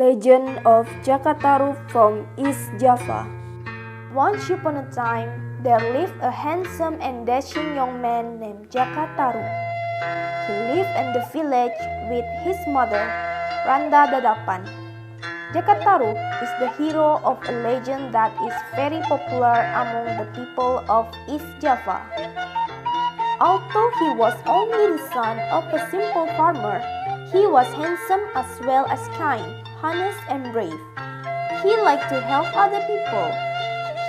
Legend of Jaka Tarub from East Java. Once upon a time, there lived a handsome and dashing young man named Jaka Tarub. He lived in the village with his mother, Randa Dadapan. Jaka Tarub is the hero of a legend that is very popular among the people of East Java. Although he was only the son of a simple farmer, he was handsome as well as kind, honest and brave. He liked to help other people.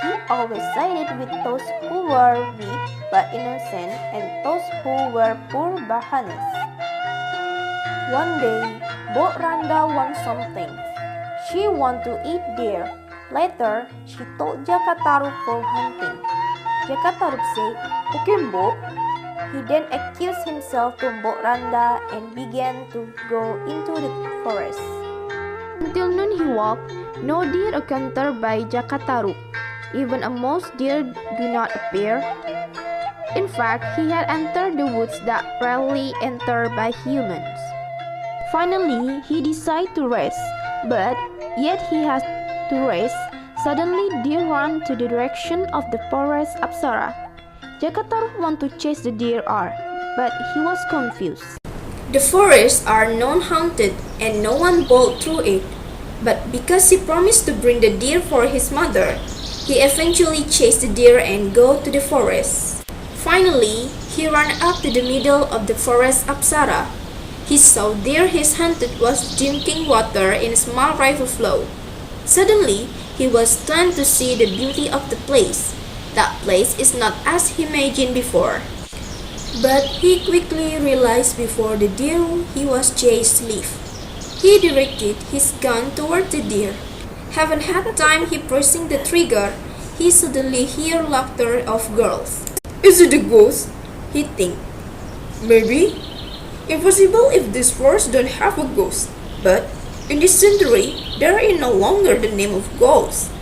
He always sided with those who were weak but innocent and those who were poor but honest. One day, Bo Randa wanted something. She wanted to eat deer. Later, she told Jaka Tarub for hunting. Jaka Tarub said, "Okay, Bo." He then accused himself to Bo Randa and began to go into the forest. Until noon he walked, no deer encountered by Jaka Tarub. Even a mouse deer do not appear. In fact, he had entered the woods that rarely entered by humans. Finally, he decided to rest, but yet he has to rest. Suddenly, deer ran to the direction of the forest Apsara. Jaka Tarub wanted to chase the deer out, but he was confused. The forests are non-haunted and no one bolt through it. But because he promised to bring the deer for his mother, he eventually chased the deer and go to the forest. Finally, he ran up to the middle of the forest Apsara. He saw deer he hunted was drinking water in a small river flow. Suddenly, he was stunned to see the beauty of the place. That place is not as he imagined before. But he quickly realized before the deer he was chased left. He directed his gun toward the deer. Haven't had time he pressing the trigger, he suddenly hear laughter of girls. "Is it a ghost?" he think. "Maybe. Impossible if this forest don't have a ghost. But in this century, there is no longer the name of ghost."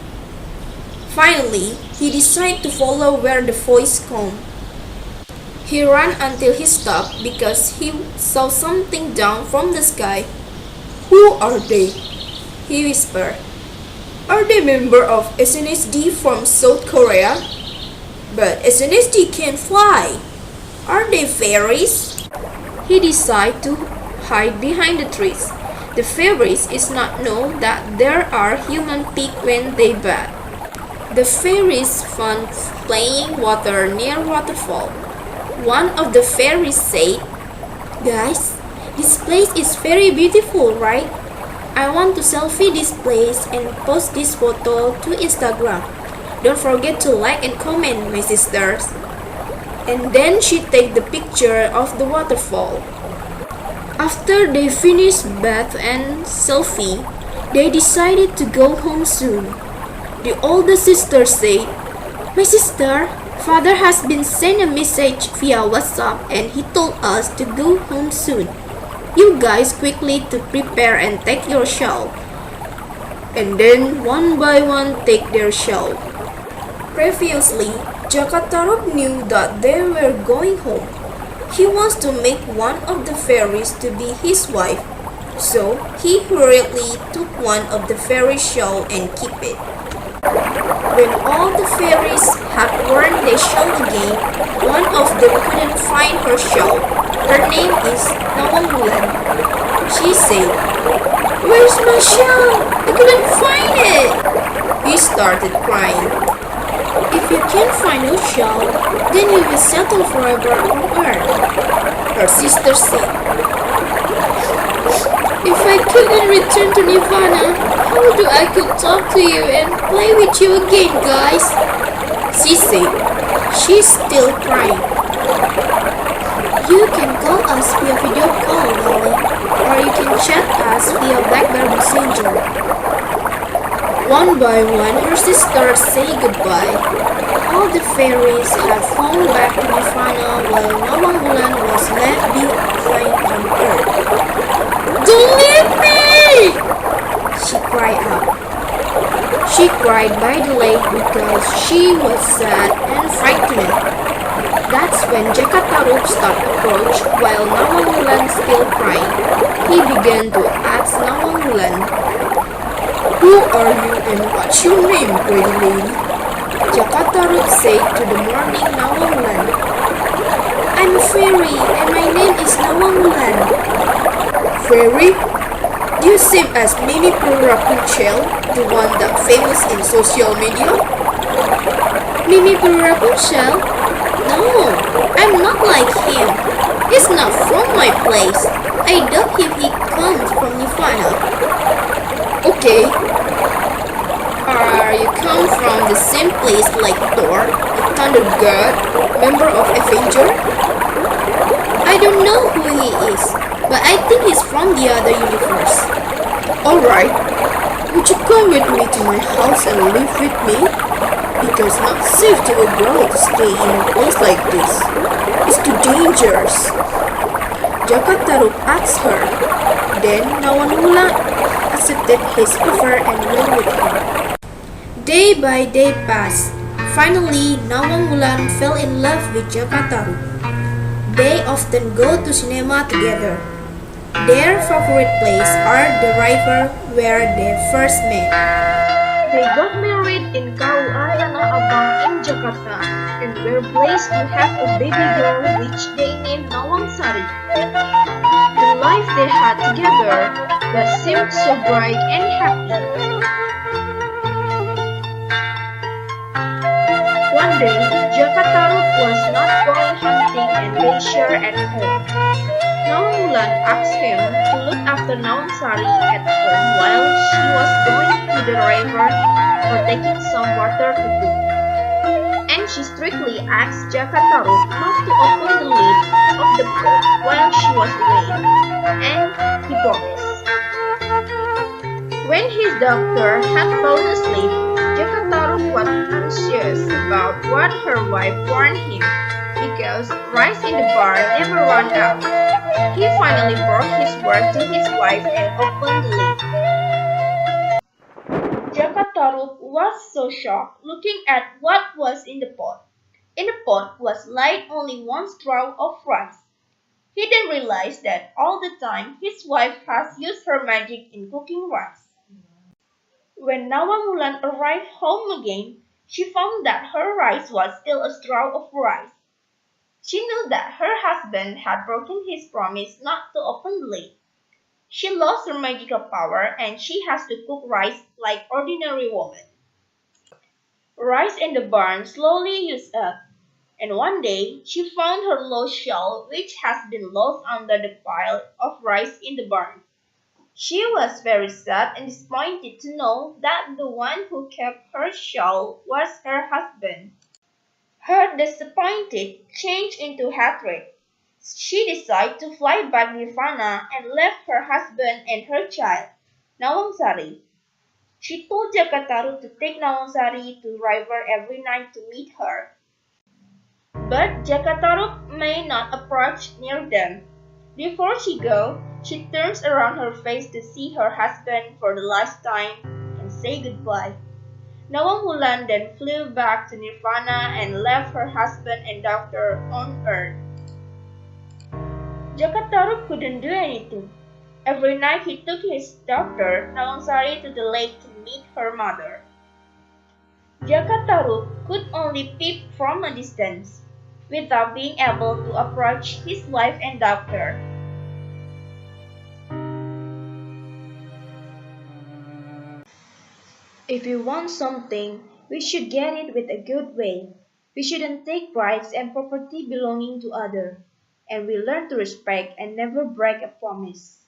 Finally, he decided to follow where the voice came. He ran until he stopped because he saw something down from the sky. "Who are they?" he whispered. "Are they member of SNSD from South Korea? But SNSD can't fly. Are they fairies?" He decided to hide behind the trees. The fairies is not know that there are human pig when they bathe. The fairies found playing water near waterfall. One of the fairies said, "Guys, this place is very beautiful, right? I want to selfie this place and post this photo to Instagram. Don't forget to like and comment, my sisters." And then she take the picture of the waterfall. After they finished bath and selfie, they decided to go home soon. The older sister said, "My sister, father has been sent a message via WhatsApp and he told us to go home soon. You guys quickly to prepare and take your shawl." And then one by one take their shawl. Previously, Jaka Tarub knew that they were going home. He wants to make one of the fairies to be his wife, so he hurriedly took one of the fairies' shawl and keep it. When all the fairies had worn their shawl again, one of them couldn't find her shawl. Her name is Nawangbulan. She said, "Where's my shawl? I couldn't find it." He started crying. "If you can't find your shawl, then you will settle forever on earth," her sister said. "If I couldn't return to Nirvana, how do I could talk to you and play with you again, guys?" she said. She's still crying. "You can call us via video call, Lolly, or you can chat us via BlackBerry Messenger." One by one, her sisters say goodbye. All the fairies have flown back to Nirvana while Nawangbulan was left behind on Earth. "Don't leave me!" she cried out. She cried by the lake because she was sad and frightened. That's when Jaka Tarub started approach while Nawangbulan still crying. He began to ask Nawangbulan, are you and what's your name, pretty lady? Jaka Tarub said to the morning Nawanglan. I'm a fairy and my name is Nawanglan. Fairy? Do you same as Mimi Rapunzel, the one that famous in social media? Mimi Rapunzel? No, I'm not like him. He's not from my place. I doubt if he comes from Nirvana. Okay. Are you come from the same place like Thor, the Thunder God, member of Avenger? I don't know who he is, but I think he's from the other universe. Alright, would you come with me to my house and live with me? Because it's not safe to a girl to stay in a place like this. It's too dangerous. Jaka Tarub asked her. Then Nawangula accepted his offer and went with him. Day by day passed. Finally, Nawangula fell in love with Jaka Tarub. They often go to cinema together. Their favorite place are the river where they first met. They got married in Karua Tanah Abang in Jakarta and were blessed to have a baby girl which they named Nawangsari. The life they had together that seemed so bright and happy. One day, Jaka Tarub was not going hunting and they shared at home. Nawanglan asked him to look after Nawangsari at home while she was going to the river for taking some water to cook. And she strictly asked Jaka Tarub not to open the lid of the pot while she was away, and he promised. When his doctor had fallen asleep, Jaka Tarub was anxious about what her wife warned him because rice in the bar never ran out. He finally broke his word to his wife and opened the lid. Jaka Tarub was so shocked looking at what was in the pot. In the pot was laid only one straw of rice. He then realized that all the time his wife has used her magic in cooking rice. When Nawangulan arrived home again, she found that her rice was still a straw of rice. She knew that her husband had broken his promise not to open the lid. She lost her magical power and she has to cook rice like ordinary woman. Rice in the barn slowly used up, and one day she found her lost shawl which has been lost under the pile of rice in the barn. She was very sad and disappointed to know that the one who kept her shawl was her husband. Her disappointed changed into hatred. She decided to fly back Nirvana and left her husband and her child, Nawangsari. She told Jaka Tarub to take Nawangsari to river every night to meet her. But Jaka Tarub may not approach near them. Before she goes, she turns around her face to see her husband for the last time and say goodbye. Nawanghulan then flew back to Nirvana and left her husband and daughter on earth. Jaka Tarub couldn't do anything. Every night he took his daughter, Nawangsari, to the lake to meet her mother. Jaka Tarub could only peep from a distance, without being able to approach his wife and daughter. If we want something, we should get it with a good way. We shouldn't take bribes and property belonging to others. And we learn to respect and never break a promise.